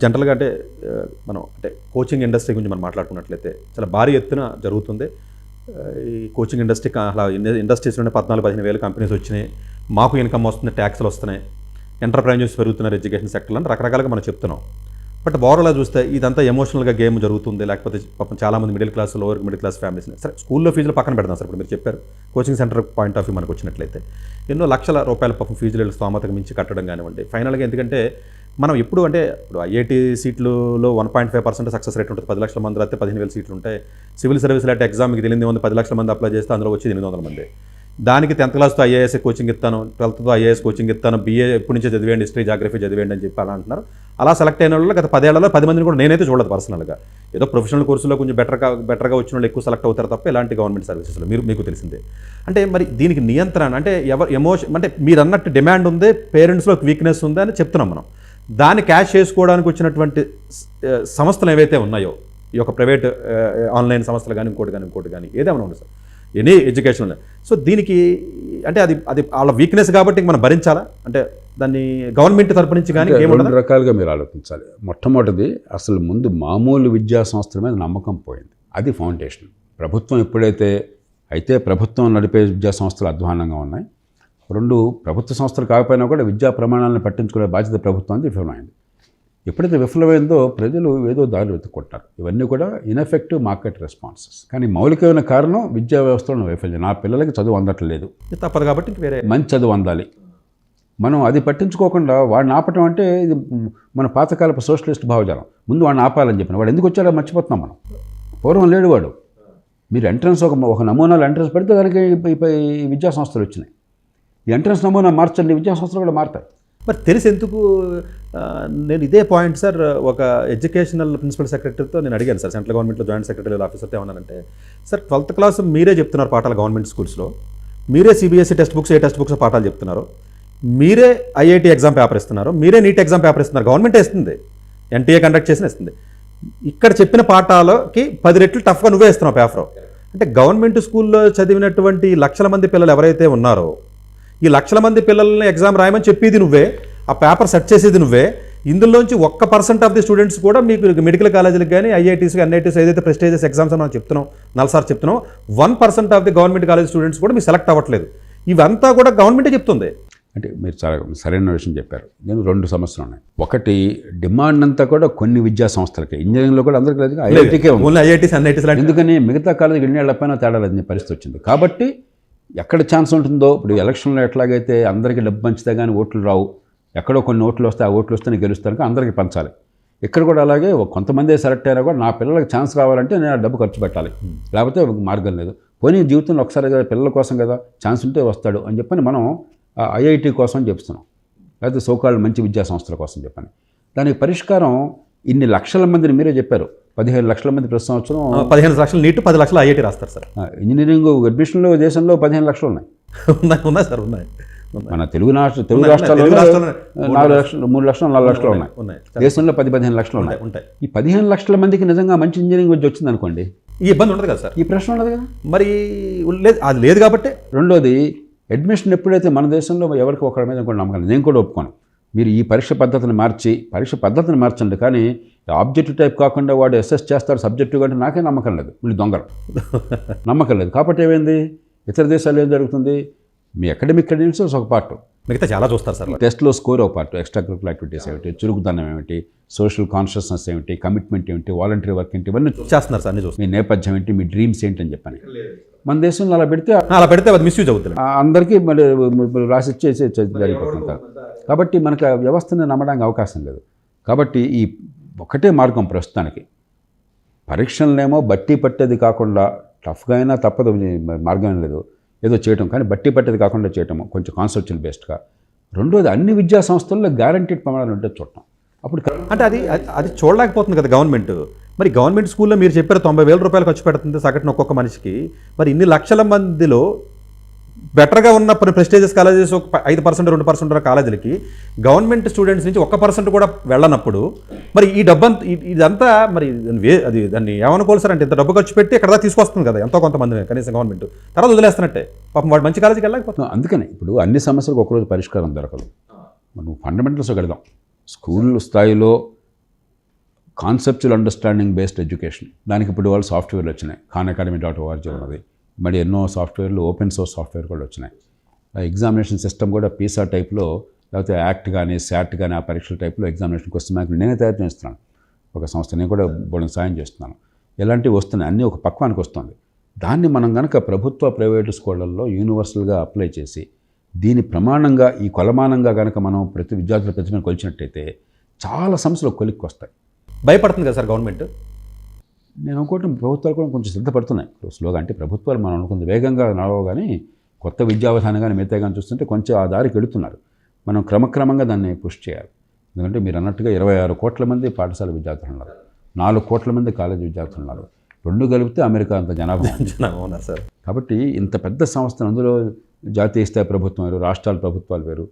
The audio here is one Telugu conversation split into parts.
జనరల్గా అంటే మనం అంటే కోచింగ్ ఇండస్ట్రీ గురించి మనం మాట్లాడుకున్నట్లయితే చాలా భారీ ఎత్తున జరుగుతుంది. ఈ కోచింగ్ ఇండస్ట్రీ అలా ఇండస్ట్రీస్లోనే 14-15 వేల కంపెనీస్ వచ్చినాయి, మాకు ఇన్కమ్ వస్తుంది, ట్యాక్స్లు వస్తున్నాయి, ఎంటర్ప్రైజెస్ పెరుగుతున్నారు ఎడ్యుకేషన్ సెక్టర్లో అని రకరకాలుగా మనం చెప్తున్నాం. బట్ ఓవరాల్గా చూస్తే ఇదంతా ఎమోషనల్గా గేమ్ జరుగుతుంది, లేకపోతే పాపం చాలామంది middle class, lower middle class families సరే స్కూల్లో ఫీజులు పక్కన పెడదాం సార్. ఇప్పుడు మీరు చెప్పారు coaching centre point of view మనకు వచ్చినట్లయితే ఎన్నో లక్షల రూపాయల పాపం ఫీజులు స్తోమతకు మించి కట్టడం కానివ్వండి. ఫైనల్గా ఎందుకంటే మనం ఎప్పుడు అంటే ఇప్పుడు ఐఐటీ సీట్లలో 1.5% సక్సెస్ రేట్ ఉంటుంది. 10 లక్షల మంది రాస్తే 15,000 సీట్లు ఉంటాయి. సివిల్ సర్వీస్ లాంటి ఎగ్జామ్కి 10 లక్షల మంది అప్లై చేస్తే అందులో వచ్చి 800 మంది. దానికి 10th క్లాస్తో ఐఏఎస్ కోచింగ్ ఇస్తాను, 12th ఐఏఎస్ కోచింగ్ ఇస్తాను, BA ఎప్పటి నుంచే చదివేయండి, హిస్టరీ జాగ్రఫీ చదివేయండి అని చెప్పి అలా అంటున్నారు. అలా సెలెక్ట్ అయిన వాళ్ళు గత 10 ఏళ్లలో 10 మందిని కూడా నేనైతే చూడలేదు పర్సనల్గా. ఏదో ప్రొఫెషనల్ కోర్సులో కొంచెం బెటర్గా వచ్చిన వాళ్ళు ఎక్కువ సెలెక్ట్ అవుతారు తప్ప ఎలాంటి గవర్నమెంట్ సర్వీసెస్లో మీకు తెలిసిందే. అంటే మరి దీనికి నియంత్రణ అంటే ఎవరు ఎమోషన్ అంటే మీరు అన్నట్టు డిమాండ్ ఉంది, పేరెంట్స్లో వీక్నెస్ ఉంది అని చెప్తున్నాం మనం. దాన్ని క్యాష్ చేసుకోవడానికి వచ్చినటువంటి సంస్థలు ఏవైతే ఉన్నాయో, ఈ యొక్క ప్రైవేట్ ఆన్లైన్ సంస్థలు కానీ ఇంకోటి కానీ ఏదేమైనా ఉంది సార్, ఎనీ ఎడ్యుకేషన్. సో దీనికి అంటే అది వాళ్ళ వీక్నెస్ కాబట్టి మనం భరించాలా? అంటే దాన్ని గవర్నమెంట్ తరపు నుంచి కానీ రెండు రకాలుగా మీరు ఆలోచించాలి. మొట్టమొదటిది అసలు ముందు మామూలు విద్యా సంస్థల మీద నమ్మకం పోయింది, అది ఫౌండేషన్. ప్రభుత్వం ఎప్పుడైతే అయితే ప్రభుత్వం నడిపే విద్యా సంస్థలు అధ్వానంగా ఉన్నాయి. 2 ప్రభుత్వ సంస్థలు కాకపోయినా కూడా విద్యా ప్రమాణాలను పట్టించుకునే బాధ్యత ప్రభుత్వానికి విఫలమైంది. ఎప్పుడైతే విఫలమైందో ప్రజలు ఏదో దారులు వెతుక్కుంటారు. ఇవన్నీ కూడా ఇన్ఎఫెక్టివ్ మార్కెట్ రెస్పాన్సెస్. కానీ మౌలికమైన కారణం విద్యా వ్యవస్థలో వైఫల్యం. నా పిల్లలకి చదువు అందట్లేదు, తప్పదు కాబట్టి వేరే మంచి చదువు అందాలి. మనం అది పట్టించుకోకుండా వాడిని ఆపటం అంటే ఇది మన పాతకాలపు సోషలిస్ట్ భావజాలం. ముందు వాడిని ఆపాలని చెప్పిన వాడు ఎందుకు వచ్చాడో మర్చిపోతున్నాం మనం. పూర్వం లేడు వాడు. మీరు ఎంట్రన్స్ ఒక నమూనాలు ఎంట్రన్స్ పెడితే దానికి ఈ విద్యా సంస్థలు వచ్చినాయి. ఈ ఎంట్రన్స్ నమూనా మార్చండి, విద్యా సంస్థలు కూడా మారుతాయి. మరి తెలిసి ఎందుకు నేను ఇదే పాయింట్ సార్ ఒక ఎడ్యుకేషనల్ ప్రిన్సిపల్ సెక్రటరీతో నేను అడిగాను సార్, సెంట్రల్ గవర్నమెంట్లో జాయింట్ సెక్రటరీ ఆఫీసర్తో ఏమన్నానంటే, సార్ 12th క్లాస్ మీరే చెప్తున్నారు పాఠాలు గవర్నమెంట్ స్కూల్స్లో, మీరే CBSE టెక్స్ట్ బుక్స్ పాఠాలు చెప్తున్నారు, మీరే IIT ఎగ్జామ్ పేపర్ ఇస్తున్నారు, మీరే నీట్ ఎగ్జామ్ పేపర్ ఇస్తున్నారు, గవర్నమెంటే ఇస్తుంది, NTA కండక్ట్ చేసిన ఇస్తుంది. ఇక్కడ చెప్పిన పాఠాలకి 10 రెట్లు టఫ్గా నువ్వే ఇస్తున్నావు పేపర్. అంటే గవర్నమెంట్ స్కూల్లో చదివినటువంటి లక్షల మంది పిల్లలు ఎవరైతే ఉన్నారో, ఈ లక్షల మంది పిల్లల్ని ఎగ్జామ్ రాయమని చెప్పేది నువ్వే, ఆ పేపర్ సెట్ చేసేది నువ్వే. ఇందులోంచి 1% ఆఫ్ ది స్టూడెంట్స్ కూడా మీకు మెడికల్ కాలేజీలకు కానీ IITs NITs ఏదైతే ప్రెస్టీజియస్ ఎగ్జామ్స్ మనం చెప్తున్నాం, 4 సార్లు చెప్తున్నాం, 1% of the government college students కూడా మీకు సెలెక్ట్ అవ్వట్లేదు. ఇవంతా కూడా గవర్నమెంటే చెప్తుంది. అంటే మీరు చాలా సరైన విషయం చెప్పారు. నేను 2 సమస్యలు ఉన్నాయి. ఒకటి, డిమాండ్ అంతా కూడా కొన్ని విద్యా సంస్థలకి, ఇంజనీరింగ్లో కూడా అందరికీ లేదు, IITకే ఉంది. IITs NITs ఎందుకని మిగతా కాలేజీకి ఎన్నేళ్లపైన తేడా లేదని పరిస్థితి వచ్చింది. కాబట్టి ఎక్కడ ఛాన్స్ ఉంటుందో, ఇప్పుడు ఎలక్షన్లో ఎట్లాగైతే అందరికీ డబ్బు పంచితే కానీ ఓట్లు రావు, ఎక్కడో కొన్ని ఓట్లు వస్తే ఆ ఓట్లు వస్తేనే గెలుస్తాను, అందరికీ పంచాలి. ఇక్కడ కూడా అలాగే కొంతమంది సెలెక్ట్ అయినా కూడా నా పిల్లలకి ఛాన్స్ రావాలంటే నేను ఆ డబ్బు ఖర్చు పెట్టాలి, లేకపోతే మార్గం లేదు. పోనీ జీవితంలో ఒకసారి కదా పిల్లల కోసం కదా ఛాన్స్ ఉంటే వస్తాడు అని చెప్పని మనం IIT కోసం చెప్తున్నాం, లేకపోతే సోకాళ్ళు మంచి విద్యా సంస్థల కోసం చెప్పని. దానికి పరిష్కారం ఇన్ని లక్షల మందిని మీరే చెప్పారు, 15 లక్షల మంది ప్రతి సంవత్సరం 15 లక్షలు నీట్, 10 లక్షలు IIT రాస్తారు సార్. ఇంజనీరింగ్ అడ్మిషన్లో దేశంలో 15 లక్షలు ఉన్నాయి. ఉన్నాయి సార్, ఉన్నాయి. మన తెలుగు రాష్ట్రాల్లో 4 లక్షలు, 3 లక్షలు, 4 లక్షలు ఉన్నాయి. దేశంలో 10-15 లక్షలు ఉన్నాయి. ఈ 15 లక్షల మందికి నిజంగా మంచి ఇంజనీరింగ్ విద్య వచ్చింది అనుకోండి, ఈ ఇబ్బంది ఉండదు కదా సార్, ఈ ప్రశ్న ఉండదు కదా. మరి అది లేదు కాబట్టి. రెండోది, అడ్మిషన్ ఎప్పుడైతే మన దేశంలో ఎవరికి ఒకరి మీద కూడా నమ్మకం, నేను కూడా ఒప్పుకోను. మీరు ఈ పరీక్ష పద్ధతిని మార్చండి, కానీ ఆబ్జెక్టివ్ టైప్ కాకుండా వాడు అసెస్ చేస్తాడు సబ్జెక్టివ్ అంటే నాకే నమ్మకం లేదు. వీళ్ళు దొంగలు, నమ్మకం లేదు. కాబట్టి ఏమైంది, ఇతర దేశాల్లో ఏం జరుగుతుంది, మీ అకాడమిక్ క్రెడెన్షియల్స్ ఒక పార్ట్, మిగతా చాలా చూస్తారు సార్. టెస్ట్లో స్కోర్ ఒక పార్ట్, ఎక్స్ట్రా కరికులర్ యాక్టివిటీస్ ఏమిటి, చురుకుదనం ఏమిటి, సోషల్ కాన్షియస్నెస్ ఏమిటి, కమిట్మెంట్ ఏమిటి, వాలంటరీ వర్క్ ఏంటి, ఇవన్నీ చేస్తున్నారు సార్. అన్ని చూస్తారు. మీ నేపథ్యం ఏంటి, మీ డ్రీమ్స్ ఏంటి అని చెప్పని. మన దేశంలో అలా పెడితే అది మిస్యూజ్ అవుతుంది, అందరికీ మళ్ళీ రాసి ఇచ్చేసి జరిగిపోతుంటారు. కాబట్టి మనకు ఆ వ్యవస్థని నమ్మడానికి అవకాశం లేదు. కాబట్టి ఈ ఒకటే మార్గం ప్రస్తుతానికి, పరీక్షలనేమో బట్టి పట్టేది కాకుండా టఫ్గా అయినా తప్పదు, మార్గం లేదు, ఏదో చేయటం, కానీ బట్టి పట్టేది కాకుండా చేయటము కొంచెం కాన్సెప్చువల్ బేస్డ్గా. రెండోది, అన్ని విద్యా సంస్థల్లో గ్యారంటీడ్ ప్రమాణాలు ఉంటే చూడటం. అప్పుడు అంటే అది చూడలేకపోతుంది కదా గవర్నమెంట్. మరి గవర్నమెంట్ స్కూల్లో మీరు చెప్పారు 90,000 రూపాయలు ఖర్చు పెడుతుంది సగటున ఒక్కొక్క మనిషికి. మరి ఇన్ని లక్షల మందిలో బెటర్గా ఉన్న ప్రెస్టీజియస్ కాలేజెస్ ఒక 5%, 2% ఉన్న కాలేజీలకి గవర్నమెంట్ స్టూడెంట్స్ నుంచి 1% కూడా వెళ్ళనప్పుడు మరి ఈ డబ్బంతా ఇదంతా మరి అది దాన్ని ఏమనుకోవాలి సార్? అంటే ఇంత డబ్బు ఖర్చు పెట్టి ఇక్కడ తీసుకొస్తుంది కదా ఎంతో కొంతమంది కనీసం గవర్నమెంట్, తర్వాత వదిలేస్తున్నట్టే పాపం వాడు మంచి కాలేజీకి వెళ్ళకపోతుంది. అందుకని ఇప్పుడు అన్ని సమస్యలకు ఒకరోజు పరిష్కారం దొరకదు. మనం ఫండమెంటల్స్ వెళదాం. స్కూల్ స్థాయిలో కాన్సెప్చువల్ అండర్స్టాండింగ్ బేస్డ్ ఎడ్యుకేషన్. దానికి ఇప్పుడు వాళ్ళు సాఫ్ట్వేర్లు వచ్చినాయి. khanacademy.org ఉన్నది. మరి ఎన్నో సాఫ్ట్వేర్లు ఓపెన్ సోర్స్ సాఫ్ట్వేర్ కూడా వచ్చినాయి. ఎగ్జామినేషన్ సిస్టమ్ కూడా పీసా టైప్లో, లేకపోతే యాక్ట్ కానీ శాట్ కానీ ఆ పరీక్షల టైప్లో ఎగ్జామినేషన్ క్వశ్చన్ బ్యాంకులు నేనే తయారు చేస్తున్నాను. ఒక సంస్థ, నేను కూడా బోర్డు సాయం చేస్తున్నాను. ఎలాంటివి వస్తున్నాయి, అన్నీ ఒక పక్వానికి వస్తుంది. దాన్ని మనం కనుక ప్రభుత్వ ప్రైవేటు స్కూళ్ళల్లో యూనివర్సల్గా అప్లై చేసి దీని ప్రమాణంగా ఈ కొలమానంగా కనుక మనం ప్రతి విద్యార్థుల ప్రతిభను కొలిచినట్టయితే చాలా సమస్యలు కొలిక్కి వస్తాయి. భయపడుతుంది కదా సార్ గవర్నమెంట్? నేను అనుకోవటం ప్రభుత్వాలు కూడా కొంచెం సిద్ధపడుతున్నాయి స్లోగా. అంటే ప్రభుత్వాలు మనం అనుకుంది వేగంగా నడవవు, కానీ కొత్త విద్యా విధానం కానీ మిగతా కానీ చూస్తుంటే కొంచెం ఆ దారికి వెళుతున్నారు. మనం క్రమక్రమంగా దాన్ని పుష్ చేయాలి. ఎందుకంటే మీరు అన్నట్టుగా 26 కోట్ల మంది పాఠశాల విద్యార్థులు ఉన్నారు, 4 కోట్ల మంది కాలేజీ విద్యార్థులు ఉన్నారు. 2 కలిపితే అమెరికా అంత జనాభా ఉన్నారు సార్. కాబట్టి ఇంత పెద్ద సంస్థను, అందులో జాతీయ స్థాయి ప్రభుత్వం వేరు, రాష్ట్రాల ప్రభుత్వాలు వేరు,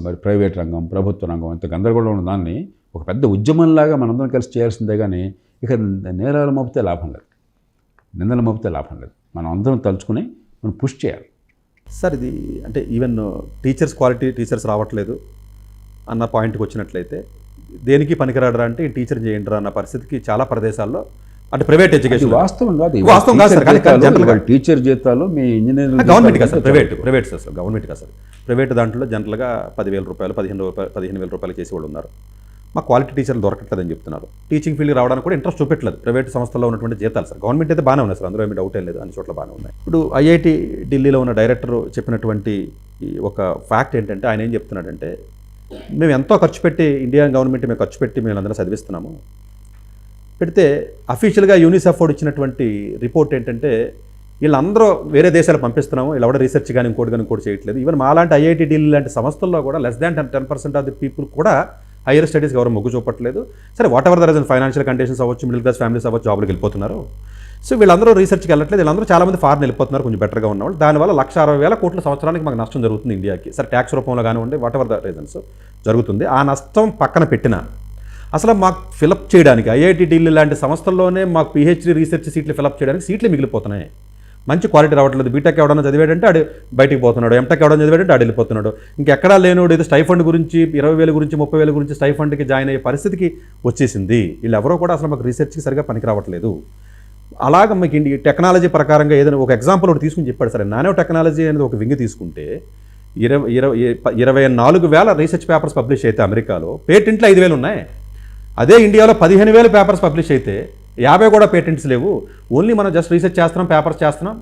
మరి ప్రైవేట్ రంగం, ప్రభుత్వ రంగం, ఇంత గందరగోళం ఉన్న దాన్ని ఒక పెద్ద ఉద్యమంలాగా మనందరం కలిసి చేయాల్సిందే. కానీ ఇక నేరాలు మోపితే లాభం లేదు, నిందలు మోపితే లాభం లేదు. మనం అందరం తలుచుకుని మనం పుష్ చేయాలి సార్. ఇది అంటే ఈవెన్ టీచర్స్ క్వాలిటీ, టీచర్స్ రావట్లేదు అన్న పాయింట్కి వచ్చినట్లయితే దేనికి పనికిరాడరా అంటే ఈ టీచర్ చేయండిరా అన్న పరిస్థితికి చాలా ప్రదేశాల్లో, అంటే ప్రైవేట్ ఎడ్యుకేషన్ వాస్తవం కాదు. వాస్తవం కాదు సార్. కానీ టీచర్ జీతాలు మీ ఇంజనీరింగ్ గవర్నమెంట్ కాదు సార్, ప్రైవేట్ సార్, గవర్నమెంట్ కాదు సార్. ప్రైవేట్ దాంట్లో జనరల్గా 10,000 రూపాయలు, 15,000 రూపాయలు చేసి వాళ్ళు ఉన్నారు. మా క్వాలిటీ టీచర్లు దొరకట్లేదని చెప్తున్నారు. టీచింగ్ ఫీల్డ్ రావడానికి కూడా ఇంట్రెస్ట్ చూపెట్టలేదు ప్రైవేట్ సంస్థల్లో ఉన్నటువంటి జీతాలు సార్. గవర్నమెంట్ అయితే బాగానే ఉన్నాయి సార్, అందులో ఏమి డౌట్ ఏం లేదు, అన్ని చోట్ల బాగానే ఉన్నాయి. ఇప్పుడు ఐఐటి ఢిల్లీలో ఉన్న డైరెక్టర్ చెప్పినటువంటి ఒక ఫ్యాక్ట్ ఏంటంటే, ఆయన ఏం చెప్తున్నాడంటే, మేము ఎంతో ఖర్చు పెట్టి, ఇండియన్ గవర్నమెంట్ మేము ఖర్చు పెట్టి మేము అందరం చదివిస్తున్నాము. పెడితే అఫీషియల్గా యూనిసెఫ్ ఇచ్చినటువంటి రిపోర్ట్ ఏంటంటే, వీళ్ళందరూ వేరే దేశాలు పంపిస్తున్నాము, ఇలా కూడా రీసెర్చ్ కానీ ఇంకోటి చేయట్లేదు. ఈవెన్ మాలాంటి ఐఐటి ఢిల్లీ లాంటి సంస్థల్లో కూడా less than 10% of the people కూడా హైయర్ స్టడీస్కి ఎవరు మొగ్గు చూపట్లేదు. సరే, what ever the reason, financial conditions అవ్వచ్చు, మిడిల్ క్లాస్ ఫ్యామిలీస్ అవ్వచ్చు, జాబ్లకు వెళ్ళిపోతున్నారు. సో వీళ్ళందరూ రీసెర్చ్కి వెళ్ళట్లేదు. వీళ్ళందరూ చాలామంది ఫారెన్ వెళ్ళిపోతున్నారు, కొంచెం బెటర్గా ఉన్నవాళ్ళు. దానివల్ల 1,60,000 కోట్ల సంవత్సరానికి మాకు నష్టం జరుగుతుంది ఇండియాకి. సరే, ట్యాక్స్ రూపంలో కానివ్వండి, వాట్ ఎవర్ ద రీజన్స్ జరుగుతుంది. ఆ నష్టం పక్కన పెట్టినా అసలు మాకు ఫిలప్ చేయడానికి ఐఐటి ఢిల్లీ లాంటి సంస్థల్లోనే మాకు పిహెచ్డీ రీసెర్చ్ సీట్లు ఫిలప్ చేయడానికి సీట్లు మిగిలిపోతున్నాయి. మంచి క్వాలిటీ రావట్లేదు. బీటెక్ ఎవడన్నా చదివాడంటే ఆడు బయటికి పోతున్నాడు, ఎంటెక్ ఎవడన్నా చదివాడంటే ఆడు వెళ్ళిపోతున్నాడు. ఇంకెక్కడా లేనోడు ఏదో స్టైఫండ్ గురించి 20,000 గురించి 30,000 గురించి స్టైఫండ్కి జాయిన్ అయ్యే పరిస్థితికి వచ్చేసింది. వీళ్ళు ఎవరో కూడా అసలు మాకు రీసెర్చ్కి సరిగా పనికి రావట్లేదు. అలాగ మీకు టెక్నాలజీ ప్రకారంగా ఏదైనా ఒక ఎగ్జాంపుల్ ఒకటి తీసుకుని చెప్పాడు సరే. నానో టెక్నాలజీ అనేది ఒక వింగ్ తీసుకుంటే 24,000 రీసెర్చ్ పేపర్స్ పబ్లిష్ అయితే అమెరికాలో, పేటెంట్లు 5,000 ఉన్నాయి. అదే ఇండియాలో 15,000 పేపర్స్ పబ్లిష్ అయితే 50 కూడా పేటెంట్స్ లేవు. ఓన్లీ మనం జస్ట్ రీసెర్చ్ చేస్తున్నాం, పేపర్స్ చేస్తున్నాం.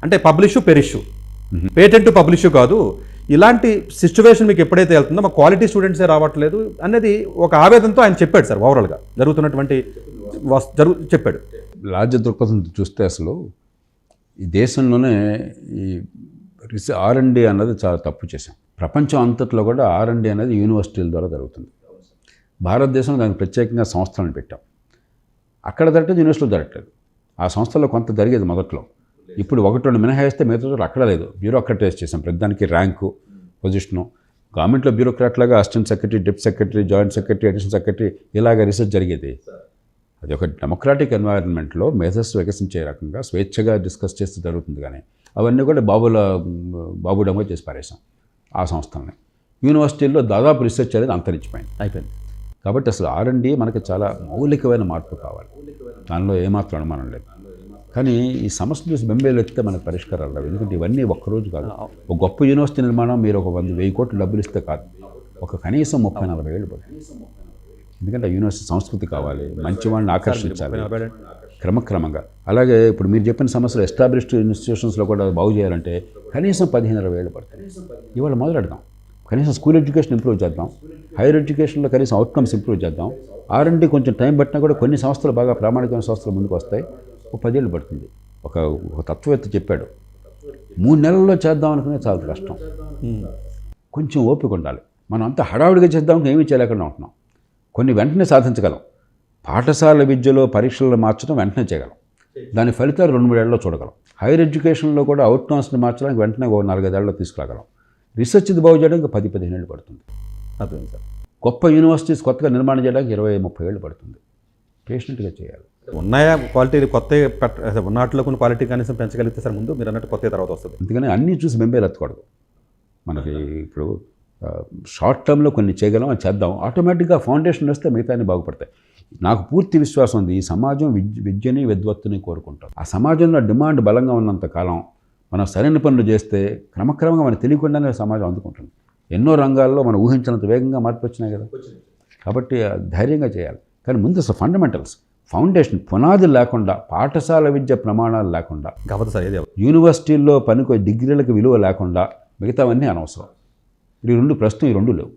అంటే పబ్లిష్ పెరిష్, పేటెంట్ పబ్లిష్ కాదు. ఇలాంటి సిచ్యువేషన్ మీకు ఎప్పుడైతే వెళ్తుందో మా క్వాలిటీ స్టూడెంట్సే రావట్లేదు అనేది ఒక ఆవేదనతో ఆయన చెప్పాడు సార్. ఓవరాల్గా జరుగుతున్నటువంటి చెప్పాడు. రాజ్య దృక్పథం చూస్తే అసలు ఈ దేశంలోనే ఈ R&D అన్నది చాలా తప్పు చేశాం. ప్రపంచం అంతట్లో కూడా R&D అనేది యూనివర్సిటీల ద్వారా జరుగుతుంది. భారతదేశంలో దానికి ప్రత్యేకంగా సంస్థలను పెట్టాం. అక్కడ జరగట్లేదు, యూనివర్సిటీలో జరగట్లేదు. ఆ సంస్థల్లో కొంత జరిగేది మొదట్లో. ఇప్పుడు 1-2 మినహాయిస్తే మిగతా అక్కడ లేదు. బ్యూరోక్రటైజ్ చేసాం. ప్రతిదానికి ర్యాంకు, పొజిషను. గవర్నమెంట్లో బ్యూరోక్రాట్లాగా assistant secretary, deputy secretary, joint secretary, additional secretary ఇలాగ రీసెర్చ్ జరిగేది. అది ఒక డెమోక్రాటిక్ ఎన్వైరన్మెంట్లో మేధస్సు వికసించే రకంగా స్వేచ్ఛగా డిస్కస్ చేస్తూ జరుగుతుంది. కానీ అవన్నీ కూడా బాబుడంగా చేసి పారేసాం ఆ సంస్థల్ని. యూనివర్సిటీల్లో దాదాపు రీసెర్చ్ అనేది అంతరించిపోయింది, అయిపోయింది. కాబట్టి అసలు R&D మనకి చాలా మౌలికమైన మార్పు కావాలి, దానిలో ఏమాత్రం అనుమానం లేదు. కానీ ఈ సమస్య చూసి బెంబేలు ఎత్తితే మనకు పరిష్కారాలు రావు. ఎందుకంటే ఇవన్నీ ఒక్కరోజు కాదు. ఒక గొప్ప యూనివర్సిటీ నిర్మాణం మీరు ఒక 100,000 కోట్లు డబ్బులు ఇస్తే కాదు, ఒక కనీసం 30-40 ఏళ్ళు పడుతుంది. ఎందుకంటే యూనివర్సిటీ సంస్కృతి కావాలి, మంచి వాళ్ళని ఆకర్షించాలి క్రమక్రమంగా. అలాగే ఇప్పుడు మీరు చెప్పిన సమస్యలు ఎస్టాబ్లిష్డ్ ఇన్స్టిట్యూషన్స్లో కూడా బాగు చేయాలంటే కనీసం 15-20 ఏళ్ళు పడుతుంది. ఇవాళ మొదలెడదాం, కనీసం స్కూల్ ఎడ్యుకేషన్ ఇంప్రూవ్ చేద్దాం, హైయర్ ఎడ్యుకేషన్లో కనీసం అవుట్కమ్స్ ఇంప్రూవ్ చేద్దాం. R&D కొంచెం టైం పట్టినా కూడా కొన్ని సంస్థలు బాగా ప్రామాణికమైన సంస్థలు ముందుకు వస్తాయి. ఒక 10 ఏళ్ళు పడుతుంది. ఒక తత్వవేత్త చెప్పాడు, 3 నెలల్లో చేద్దాం అనుకునే చాలా కష్టం. కొంచెం ఓపిక ఉండాలి. మనం అంతా హడావుడిగా చేద్దాం, ఏమీ చేయలేకుండా ఉంటున్నాం. కొన్ని వెంటనే సాధించగలం. పాఠశాల విద్యలో పరీక్షలను మార్చడం వెంటనే చేయగలం, దాని ఫలితాలు 2-3 ఏళ్ళలో చూడగలం. హైయర్ ఎడ్యుకేషన్లో కూడా అవుట్కమ్స్ని మార్చడానికి వెంటనే 4-5 ఏళ్ళలో తీసుకురాగలం. రీసెర్చ్ ఇది బాగు చేయడానికి 10-15 ఏళ్ళు పడుతుంది. అర్థం సార్. గొప్ప యూనివర్సిటీస్ కొత్తగా నిర్మాణం చేయడానికి 20-30 ఏళ్ళు పడుతుంది. పేషెంట్గా చేయాలి. ఉన్నాయా క్వాలిటీ కొత్త ఉన్నట్లో కొన్ని క్వాలిటీ కనీసం పెంచగలిగితే సార్ ముందు మీరు అన్నట్టు కొత్త తర్వాత వస్తుంది. అందుకని అన్నీ చూసి బెంబేలు ఎత్తకూడదు. మనకి ఇప్పుడు షార్ట్ టర్మ్లో కొన్ని చేయగలం, అది చేద్దాం. ఆటోమేటిక్గా ఫౌండేషన్ వస్తే మిగతాన్ని బాగుపడతాయి. నాకు పూర్తి విశ్వాసం ఉంది, ఈ సమాజం విద్యని విద్వత్తుని కోరుకుంటాం. ఆ సమాజంలో డిమాండ్ బలంగా ఉన్నంత కాలం మనం సరైన పనులు చేస్తే క్రమక్రమంగా మనకు తెలియకుండానే సమాజం అందుకుంటుంది. ఎన్నో రంగాల్లో మనం ఊహించినంత వేగంగా మార్పు వచ్చినాయి కదా. కాబట్టి ధైర్యంగా చేయాలి. కానీ ముందు అసలు ఫండమెంటల్స్, ఫౌండేషన్, పునాదులు లేకుండా, పాఠశాల విద్య ప్రమాణాలు లేకుండా, కాకపోతే సార్ ఏది యూనివర్సిటీల్లో డిగ్రీలకు విలువ లేకుండా మిగతావన్నీ అనవసరం. ఈ రెండు ప్రస్తుతం ఈ రెండు లేవు.